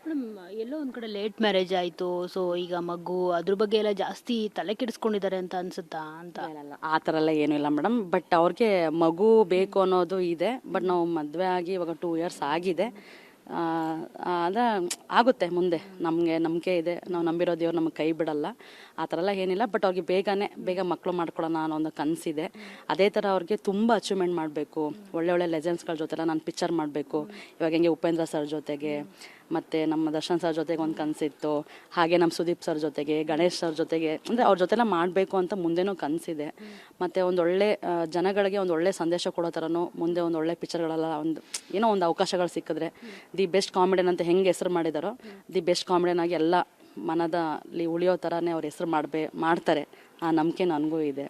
Madam, ಎಲ್ಲೋ ಒಂದು ಕಡೆ late marriage ಆಯಿತು. ಸೊ ಈಗ ಮಗು ಅದ್ರ ಬಗ್ಗೆ ಎಲ್ಲ ಜಾಸ್ತಿ ತಲೆ ಕೆಡಿಸ್ಕೊಂಡಿದ್ದಾರೆ ಅಂತ ಅನ್ಸುತ್ತಾ ಅಂತ. ಇಲ್ಲ ಆ ಥರ ಎಲ್ಲ ಏನೂ ಇಲ್ಲ ಮೇಡಮ್. ಬಟ್ ಅವ್ರಿಗೆ ಮಗು ಬೇಕು ಅನ್ನೋದು ಇದೆ. ಬಟ್ ನಾವು ಮದುವೆ ಆಗಿ ಇವಾಗ 2 ಇಯರ್ಸ್ ಆಗಿದೆ. ಅಂದರೆ ಆಗುತ್ತೆ ಮುಂದೆ. ನಮಗೆ ನಂಬಿಕೆ ಇದೆ, ನಾವು ನಂಬಿರೋ ದೇವ್ರು ನಮಗೆ ಕೈ ಬಿಡಲ್ಲ. ಆ ಥರ ಎಲ್ಲ ಏನಿಲ್ಲ. ಬಟ್ ಅವ್ರಿಗೆ ಬೇಗ ಮಕ್ಕಳು ಮಾಡ್ಕೊಳ್ಳೋಣ ಅನ್ನೋ ಒಂದು ಕನಸಿದೆ. ಅದೇ ಥರ ಅವ್ರಿಗೆ ತುಂಬ ಅಚೀವ್ಮೆಂಟ್ ಮಾಡಬೇಕು. ಒಳ್ಳೆ ಲೆಜೆಂಡ್ಸ್ಗಳ ಜೊತೆಲ್ಲ ನಾನು ಪಿಕ್ಚರ್ ಮಾಡಬೇಕು. ಇವಾಗ ಹೆಂಗೆ ಉಪೇಂದ್ರ ಸರ್ ಜೊತೆಗೆ, ಮತ್ತು ನಮ್ಮ ದರ್ಶನ್ ಸರ್ ಜೊತೆಗೆ ಒಂದು ಕನಸಿತ್ತು. ಹಾಗೆ ನಮ್ಮ ಸುದೀಪ್ ಸರ್ ಜೊತೆಗೆ, ಗಣೇಶ್ ಸರ್ ಜೊತೆಗೆ, ಅಂದರೆ ಅವ್ರ ಜೊತೆಲ್ಲ ಮಾಡಬೇಕು ಅಂತ ಮುಂದೆನೂ ಕನಸಿದೆ. ಮತ್ತು ಒಂದೊಳ್ಳೆ ಜನಗಳಿಗೆ ಒಂದು ಒಳ್ಳೆ ಸಂದೇಶ ಕೊಡೋ ಥರನೂ ಮುಂದೆ ಒಂದು ಒಳ್ಳೆ ಪಿಕ್ಚರ್ಗಳೆಲ್ಲ ಏನೋ ಒಂದು ಅವಕಾಶಗಳು ಸಿಕ್ಕಿದ್ರೆ ದಿ ಬೆಸ್ಟ್ ಕಾಮಿಡಿಯನ್ ಅಂತ ಹೆಂಗೆ ಹೆಸರು ಮಾಡಿದಾರೋ, ದಿ ಬೆಸ್ಟ್ ಕಾಮಿಡಿಯನ್ ಆಗಿ ಎಲ್ಲ ಮನದಲ್ಲಿ ಉಳಿಯೋ ಥರನೇ ಅವ್ರ ಹೆಸರು ಮಾಡ್ತಾರೆ. ಆ ನಂಬಿಕೆ ನನಗೂ ಇದೆ.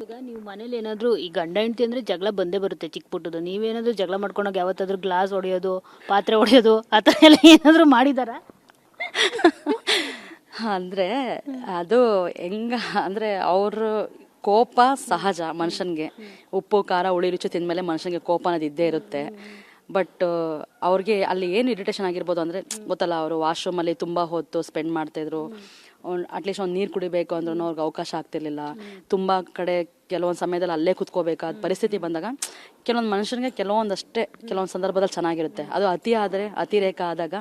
ಈಗ ನೀವು ಮನೇಲಿ ಏನಾದರೂ ಈ ಗಂಡ ಹೆಂಡತಿ ಅಂದರೆ ಜಗಳ ಬಂದೇ ಬರುತ್ತೆ, ಚಿಕ್ಕ ಪುಟ್ಟದು. ನೀವೇನಾದರೂ ಜಗಳ ಮಾಡ್ಕೊಂಡಾಗ ಯಾವತ್ತಾದ್ರೂ ಗ್ಲಾಸ್ ಹೊಡೆಯೋದು, ಪಾತ್ರೆ ಹೊಡೆಯೋದು ಆ ಥರ ಎಲ್ಲ ಏನಾದರೂ ಮಾಡಿದಾರಾ? ಅಂದರೆ ಅದು ಅಂದರೆ ಅವರು ಕೋಪ ಸಹಜ ಮನುಷ್ಯನಿಗೆ. ಉಪ್ಪು ಖಾರ ಹುಳಿ ರುಚಿ ತಿಂದಮೇಲೆ ಮನುಷ್ಯನಿಗೆ ಕೋಪ ಅನ್ನೋದು ಇದ್ದೇ ಇರುತ್ತೆ. ಬಟ್ ಅವ್ರಿಗೆ ಅಲ್ಲಿ ಏನು ಇರಿಟೇಷನ್ ಆಗಿರ್ಬೋದು ಅಂದರೆ ಗೊತ್ತಲ್ಲ, ಅವರು ವಾಶ್ರೂಮಲ್ಲಿ ತುಂಬ ಹೊತ್ತು ಸ್ಪೆಂಡ್ ಮಾಡ್ತಾಯಿದ್ರು. ಅಟ್ಲೀಸ್ಟ್ ಒಂದು ನೀರು ಕುಡಿಬೇಕು ಅಂದ್ರೂ ಅವ್ರಿಗೆ ಅವಕಾಶ ಆಗ್ತಿರ್ಲಿಲ್ಲ. ತುಂಬ ಕಡೆ ಕೆಲವೊಂದು ಸಮಯದಲ್ಲಿ ಅಲ್ಲೇ ಕುತ್ಕೋಬೇಕಾದ ಪರಿಸ್ಥಿತಿ ಬಂದಾಗ ಕೆಲವೊಂದು ಮನುಷ್ಯನಿಗೆ ಕೆಲವೊಂದು ಸಂದರ್ಭದಲ್ಲಿ ಚೆನ್ನಾಗಿರುತ್ತೆ. ಅದು ಅತಿರೇಕ ಆದಾಗ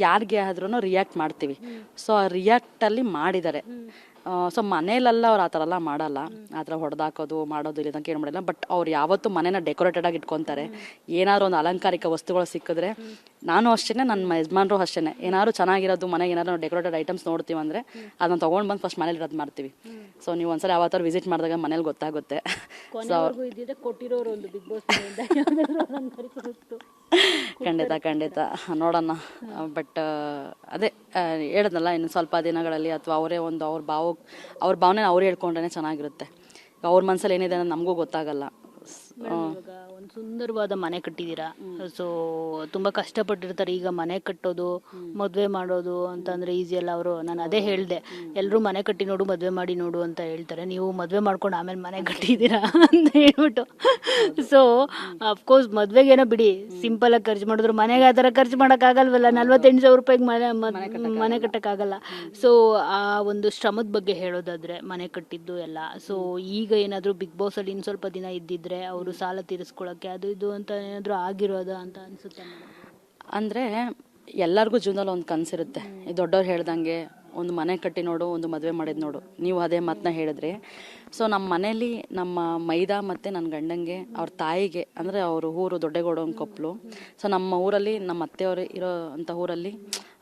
ಯಾರಿಗೆ ಆದ್ರೂ ರಿಯಾಕ್ಟ್ ಮಾಡ್ತೀವಿ. ಸೊ ಆ ರಿಯಾಕ್ಟಲ್ಲಿ ಮಾಡಿದ್ದಾರೆ. ಸೊ ಮನೇಲೆಲ್ಲ ಅವ್ರು ಆ ಥರ ಎಲ್ಲ ಮಾಡಲ್ಲ. ಆ ಥರ ಹೊಡೆದಾಕೋದು ಮಾಡೋದು ಇಲ್ಲ ತನಕ ಏನು ಮಾಡಿಲ್ಲ. ಬಟ್ ಅವ್ರು ಯಾವತ್ತೂ ಮನೇನ ಡೆಕೋರೇಟೆಡ್ ಆಗಿ ಇಟ್ಕೊತಾರೆ. ಏನಾದ್ರು ಒಂದು ಅಲಂಕಾರಿಕ ವಸ್ತುಗಳು ಸಿಕ್ಕಿದ್ರೆ, ನಾನು ಅಷ್ಟೇ, ನನ್ನ ಯಜಮಾನ್ರು ಅಷ್ಟೇ, ಏನಾದ್ರು ಚೆನ್ನಾಗಿರೋದು ಮನೆಗೆ ಏನಾದ್ರು ಡೆಕೋರೇಟೆಡ್ ಐಟಮ್ಸ್ ನೋಡ್ತೀವಿ ಅಂದರೆ ಅದನ್ನ ತೊಗೊಂಡು ಬಂದು ಫಸ್ಟ್ ಮನೇಲಿ ಇರೋದು ಮಾಡ್ತೀವಿ. ಸೊ ನೀವು ಒಂದ್ಸಲ ಯಾವತ್ತಾರು ವಿಸಿಟ್ ಮಾಡಿದಾಗ ಮನೇಲಿ ಗೊತ್ತಾಗುತ್ತೆ. ಸೊ ಖಂಡಿತ ನೋಡೋಣ. ಬಟ್ ಅದೇ ಹೇಳಿದ್ನಲ್ಲ, ಇನ್ನು ಸ್ವಲ್ಪ ದಿನಗಳಲ್ಲಿ ಅಥವಾ ಅವರೇ ಒಂದು ಅವ್ರ ಭಾವನೆ ಅವ್ರು ಹೇಳ್ಕೊಂಡ್ರೆ ಚೆನ್ನಾಗಿರುತ್ತೆ. ಅವ್ರ ಮನಸ್ಸಲ್ಲಿ ಏನಿದೆ ಅನ್ನೋದು ನಮಗೂ ಗೊತ್ತಾಗಲ್ಲ. ಒಂದು ಸುಂದರವಾದ ಮನೆ ಕಟ್ಟಿದ್ದೀರಾ. ಸೊ ತುಂಬ ಕಷ್ಟಪಟ್ಟಿರ್ತಾರೆ. ಈಗ ಮನೆ ಕಟ್ಟೋದು, ಮದುವೆ ಮಾಡೋದು ಅಂತಂದರೆ ಈಸಿ ಅಲ್ಲ. ಅವರು, ನಾನು ಅದೇ ಹೇಳಿದೆ, ಎಲ್ಲರೂ ಮನೆ ಕಟ್ಟಿ ನೋಡು, ಮದುವೆ ಮಾಡಿ ನೋಡು ಅಂತ ಹೇಳ್ತಾರೆ. ನೀವು ಮದುವೆ ಮಾಡ್ಕೊಂಡು ಆಮೇಲೆ ಮನೆ ಕಟ್ಟಿದ್ದೀರಾ ಅಂತ ಹೇಳ್ಬಿಟ್ಟು. ಸೊ ಅಫ್ಕೋರ್ಸ್ ಮದುವೆಗೇನೋ ಬಿಡಿ, ಸಿಂಪಲಾಗಿ ಖರ್ಚು ಮಾಡಿದ್ರು. ಮನೆಗೆ ಆ ಥರ ಖರ್ಚು ಮಾಡೋಕ್ಕಾಗಲ್ವಲ್ಲ. 48,000 ರೂಪಾಯಿಗೆ ಮನೆ ಕಟ್ಟೋಕ್ಕಾಗಲ್ಲ. ಸೊ ಆ ಒಂದು ಶ್ರಮದ ಬಗ್ಗೆ ಹೇಳೋದಾದರೆ ಮನೆ ಕಟ್ಟಿದ್ದು ಎಲ್ಲ. ಸೊ ಈಗ ಏನಾದರೂ ಬಿಗ್ ಬಾಸಲ್ಲಿ ಇನ್ನು ಸ್ವಲ್ಪ ದಿನ ಇದ್ದಿದ್ರೆ ಅವರು ಸಾಲ ತೀರಿಸ್ಕೊಳ್ಳೋಕ್ಕೆ ಅದು ಇದು ಅಂತ ಏನಾದರೂ ಆಗಿರೋದು ಅಂತ ಅನಿಸುತ್ತೆ. ಅಂದರೆ ಎಲ್ಲರಿಗೂ ಜೀವನದಲ್ಲಿ ಒಂದು ಕನಸಿರುತ್ತೆ. ಈ ದೊಡ್ಡವ್ರು ಹೇಳ್ದಂಗೆ ಒಂದು ಮನೆ ಕಟ್ಟಿ ನೋಡು, ಒಂದು ಮದುವೆ ಮಾಡಿದ್ದು ನೋಡು. ನೀವು ಅದೇ ಮಾತನ್ನ ಹೇಳಿದ್ರಿ. ಸೊ ನಮ್ಮ ಮನೇಲಿ ನಮ್ಮ ಮೈದಾ ಮತ್ತು ನನ್ನ ಗಂಡಂಗೆ, ಅವ್ರ ತಾಯಿಗೆ, ಅಂದರೆ ಅವರು ಊರು ದೊಡ್ಡಗೌಡನ ಕೊಪ್ಪಲು. ಸೊ ನಮ್ಮ ಊರಲ್ಲಿ, ನಮ್ಮ ಅತ್ತೆಯವರು ಇರೋ ಅಂಥ ಊರಲ್ಲಿ,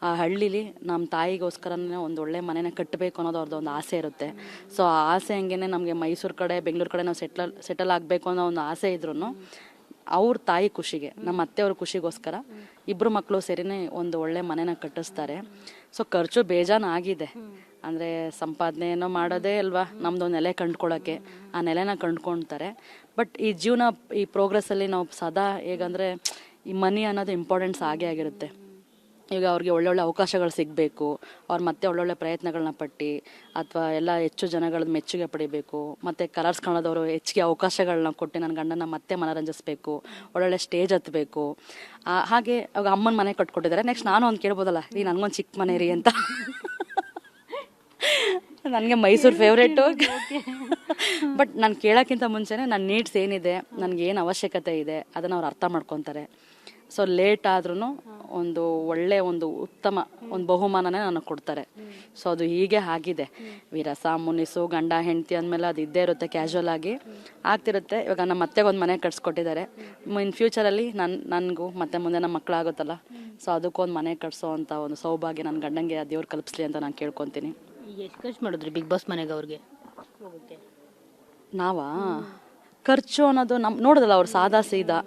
ಆ ಹಳ್ಳೀಲಿ ನಮ್ಮ ತಾಯಿಗೋಸ್ಕರನೇ ಒಂದು ಒಳ್ಳೆ ಮನೆನ ಕಟ್ಟಬೇಕು ಅನ್ನೋದು ಅವ್ರದ್ದು ಒಂದು ಆಸೆ ಇರುತ್ತೆ. ಸೊ ಆ ಆಸೆ ಹಂಗೇನೆ ನಮಗೆ ಮೈಸೂರು ಕಡೆ, ಬೆಂಗಳೂರು ಕಡೆ ನಾವು ಸೆಟಲ್ ಆಗಬೇಕು ಅನ್ನೋ ಒಂದು ಆಸೆ ಇದ್ರೂ ಅವ್ರ ತಾಯಿ ಖುಷಿಗೆ, ನಮ್ಮ ಅತ್ತೆಯವ್ರ ಖುಷಿಗೋಸ್ಕರ ಇಬ್ಬರು ಮಕ್ಕಳು ಸೇರಿನೇ ಒಂದು ಒಳ್ಳೆ ಮನೆನ ಕಟ್ಟಿಸ್ತಾರೆ. ಸೊ ಖರ್ಚು ಬೇಜಾನ್ ಆಗಿದೆ. ಅಂದರೆ ಸಂಪಾದನೆ ಏನೋ ಮಾಡೋದೇ ಅಲ್ವಾ ನಮ್ಮದೊಂದು ನೆಲೆ ಕಂಡ್ಕೊಳ್ಳೋಕ್ಕೆ. ಆ ನೆಲೆನ ಕಂಡ್ಕೊಳ್ತಾರೆ. ಬಟ್ ಈ ಜೀವನ, ಈ ಪ್ರೋಗ್ರೆಸ್ಸಲ್ಲಿ ನಾವು ಸದಾ ಹೇಗಂದರೆ ಈ ಮನಿ ಅನ್ನೋದು ಇಂಪಾರ್ಟೆನ್ಸ್ ಆಗಿರುತ್ತೆ. ಈಗ ಅವ್ರಿಗೆ ಒಳ್ಳೊಳ್ಳೆ ಅವಕಾಶಗಳು ಸಿಗಬೇಕು, ಅವ್ರು ಮತ್ತೆ ಒಳ್ಳೊಳ್ಳೆ ಪ್ರಯತ್ನಗಳನ್ನ ಪಟ್ಟು ಅಥವಾ ಎಲ್ಲ ಹೆಚ್ಚು ಜನಗಳದ್ದು ಮೆಚ್ಚುಗೆ ಪಡಿಬೇಕು. ಮತ್ತು ಕಲರ್ಸ್ ಕಾಣೋದವರು ಹೆಚ್ಚಿಗೆ ಅವಕಾಶಗಳನ್ನ ಕೊಟ್ಟು ನನ್ನ ಗಂಡನ ಮತ್ತೆ ಮನರಂಜಿಸ್ಬೇಕು, ಒಳ್ಳೊಳ್ಳೆ ಸ್ಟೇಜ್ ಹತ್ತಬೇಕು. ಹಾಗೆ ಅವಾಗ ಅಮ್ಮನ ಮನೆ ಕಟ್ಕೊಟ್ಟಿದ್ದಾರೆ. ನೆಕ್ಸ್ಟ್ ನಾನು ಒಂದು ಕೇಳ್ಬೋದಲ್ಲ, ರೀ ನನಗೊಂದು ಚಿಕ್ಕ ಮನೆ ರೀ ಅಂತ. ನನಗೆ ಮೈಸೂರು ಫೇವ್ರೇಟು. ಬಟ್ ನಾನು ಕೇಳೋಕ್ಕಿಂತ ಮುಂಚೆನೇ ನನ್ನ ನೀಡ್ಸ್ ಏನಿದೆ, ನನಗೇನು ಅವಶ್ಯಕತೆ ಇದೆ ಅದನ್ನು ಅವ್ರು ಅರ್ಥ ಮಾಡ್ಕೊತಾರೆ. ಸೊ ಲೇಟ್ ಆದ್ರೂ ಒಂದು ಒಳ್ಳೆ, ಒಂದು ಉತ್ತಮ ಒಂದು ಬಹುಮಾನನೇ ನನಗೆ ಕೊಡ್ತಾರೆ. ಸೊ ಅದು ಹೀಗೆ ಆಗಿದೆ. ವಿರಸ ಮುನಿಸು ಗಂಡ ಹೆಂಡತಿ ಅಂದಮೇಲೆ ಅದು ಇದ್ದೇ ಇರುತ್ತೆ, ಕ್ಯಾಶುವಲ್ ಆಗಿ ಆಗ್ತಿರುತ್ತೆ. ಇವಾಗ ನಮ್ಮ ಅತ್ತೆಗೊಂದು ಮನೆ ಕಟ್ಸ್ಕೊಟ್ಟಿದ್ದಾರೆ. ಇನ್ ಫ್ಯೂಚರಲ್ಲಿ ನನಗೂ ಮತ್ತೆ ಮುಂದೆ ನಮ್ಮ ಮಕ್ಕಳಾಗುತ್ತಲ್ಲ, ಸೊ ಅದಕ್ಕೊಂದು ಮನೆ ಕಟ್ಸೋ ಅಂತ ಒಂದು ಸೌಭಾಗ್ಯ ನನ್ನ ಗಂಡಂಗೆ ದೇವ್ರು ಕಲ್ಪಿಸ್ಲಿ ಅಂತ ನಾನು ಕೇಳ್ಕೊತೀನಿ. ಎಷ್ಟು ಖರ್ಚು ಮಾಡಿದ್ರಿ ಬಿಗ್ ಬಾಸ್ ಮನೆಗೆ ಅವ್ರಿಗೆ ಹೋಗೋಕ್ಕೆ? ಖರ್ಚು ಅನ್ನೋದು ನೋಡೋದಲ್ಲ, ಅವ್ರು ಸಾದಾ ಸೀದಾ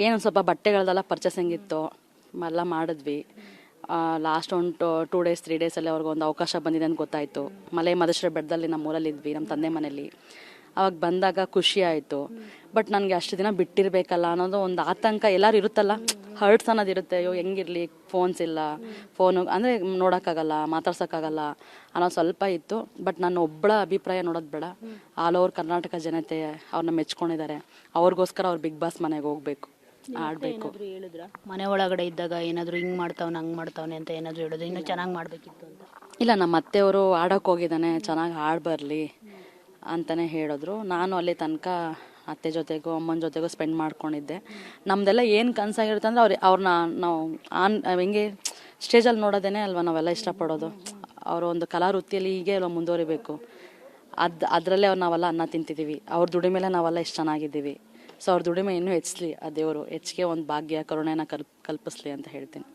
ಏನು ಸ್ವಲ್ಪ ಬಟ್ಟೆಗಳದೆಲ್ಲ ಪರ್ಚೇಸಿಂಗ್ ಇತ್ತು, ಎಲ್ಲ ಮಾಡಿದ್ವಿ. ಲಾಸ್ಟ್ ಒಂದು 2 days 3 days ಅವ್ರಿಗೆ ಒಂದು ಅವಕಾಶ ಬಂದಿದೆ ಅಂತ ಗೊತ್ತಾಯಿತು. ಮಲೆ ಮಹದೇಶ್ವರ ಬೆಟ್ಟದಲ್ಲಿ ನಮ್ಮ ಊರಲ್ಲಿ ಇದ್ವಿ, ನಮ್ಮ ತಂದೆ ಮನೇಲಿ. ಅವಾಗ ಬಂದಾಗ ಖುಷಿ ಆಯಿತು. ಬಟ್ ನನಗೆ ಅಷ್ಟು ದಿನ ಬಿಟ್ಟಿರಬೇಕಲ್ಲ ಅನ್ನೋದು ಒಂದು ಆತಂಕ ಎಲ್ಲರೂ ಇರುತ್ತಲ್ಲ, ಹರ್ಟ್ಸ್ ಅನ್ನೋದು ಇರುತ್ತೆ. ಅಯ್ಯೋ ಹೆಂಗಿರಲಿ, ಫೋನ್ಸ್ ಇಲ್ಲ, ಫೋನು ಅಂದರೆ ನೋಡೋಕ್ಕಾಗಲ್ಲ, ಮಾತಾಡ್ಸೋಕ್ಕಾಗಲ್ಲ ಅನ್ನೋದು ಸ್ವಲ್ಪ ಇತ್ತು. ಬಟ್ ನನ್ನ ಒಬ್ಬಳ ಅಭಿಪ್ರಾಯ ನೋಡೋದು ಬೇಡ, ಆಲ್ ಓವರ್ ಕರ್ನಾಟಕ ಜನತೆ ಅವ್ರನ್ನ ಮೆಚ್ಕೊಂಡಿದ್ದಾರೆ. ಅವ್ರಿಗೋಸ್ಕರ ಅವ್ರು ಬಿಗ್ ಬಾಸ್ ಮನೆಗೆ ಹೋಗಬೇಕು. ಆಡಬೇಕು. ಏನಾದ್ರು ಹೇಳಿದ್ರ ಮನೆ ಒಳಗಡೆ ಇದ್ದಾಗ ಏನಾದ್ರು ಹಿಂಗ್ ಮಾಡ್ತಾವ್ನೆ ಹಂಗ್ ಮಾಡ್ತಾವ್ನೆ ಅಂತ ಏನಾದ್ರು ಹೇಳೋದು, ಇನ್ನೂ ಚೆನ್ನಾಗಿ ಮಾಡ್ಬೇಕಿತ್ತು ಅಂತ? ಇಲ್ಲ, ನಮ್ಮ ಅತ್ತೆಯವರು ಆಡೋಕೆ ಹೋಗಿದ್ದಾನೆ, ಚೆನ್ನಾಗಿ ಆಡಿ ಬರಲಿ ಅಂತಲೇ ಹೇಳಿದ್ರು. ನಾನು ಅಲ್ಲಿ ತನಕ ಅತ್ತೆ ಜೊತೆಗೂ ಅಮ್ಮನ ಜೊತೆಗೂ ಸ್ಪೆಂಡ್ ಮಾಡ್ಕೊಂಡಿದ್ದೆ. ನಮ್ಮದೆಲ್ಲ ಏನು ಕನಸಾಗಿರುತ್ತೆ ಅಂದರೆ ಅವ್ರನ್ನ ನಾವು ಹೆಂಗೆ ಸ್ಟೇಜಲ್ಲಿ ನೋಡೋದೇ ಅಲ್ವಾ ನಾವೆಲ್ಲ ಇಷ್ಟಪಡೋದು. ಅವರು ಒಂದು ಕಲಾ ವೃತ್ತಿಯಲ್ಲಿ ಹೀಗೆ ಅಲ್ವಾ ಮುಂದುವರಿಬೇಕು. ಅದರಲ್ಲೇ ನಾವೆಲ್ಲ ಅನ್ನ ತಿಂತಿದ್ದೀವಿ, ಅವ್ರ ದುಡಿಮೆಲೆ ನಾವೆಲ್ಲ ಇಷ್ಟು ಚೆನ್ನಾಗಿದ್ದೀವಿ. ಸೊ ಅವ್ರ ದುಡಿಮೆ ಇನ್ನೂ ಹೆಚ್ಚಲಿ, ಆ ದೇವರು ಹೆಚ್ಚಿಗೆ ಒಂದು ಭಾಗ್ಯ ಕರುಣೆನ ಕಲ್ಪಿಸ್ಲಿ ಅಂತ ಹೇಳ್ತೀನಿ.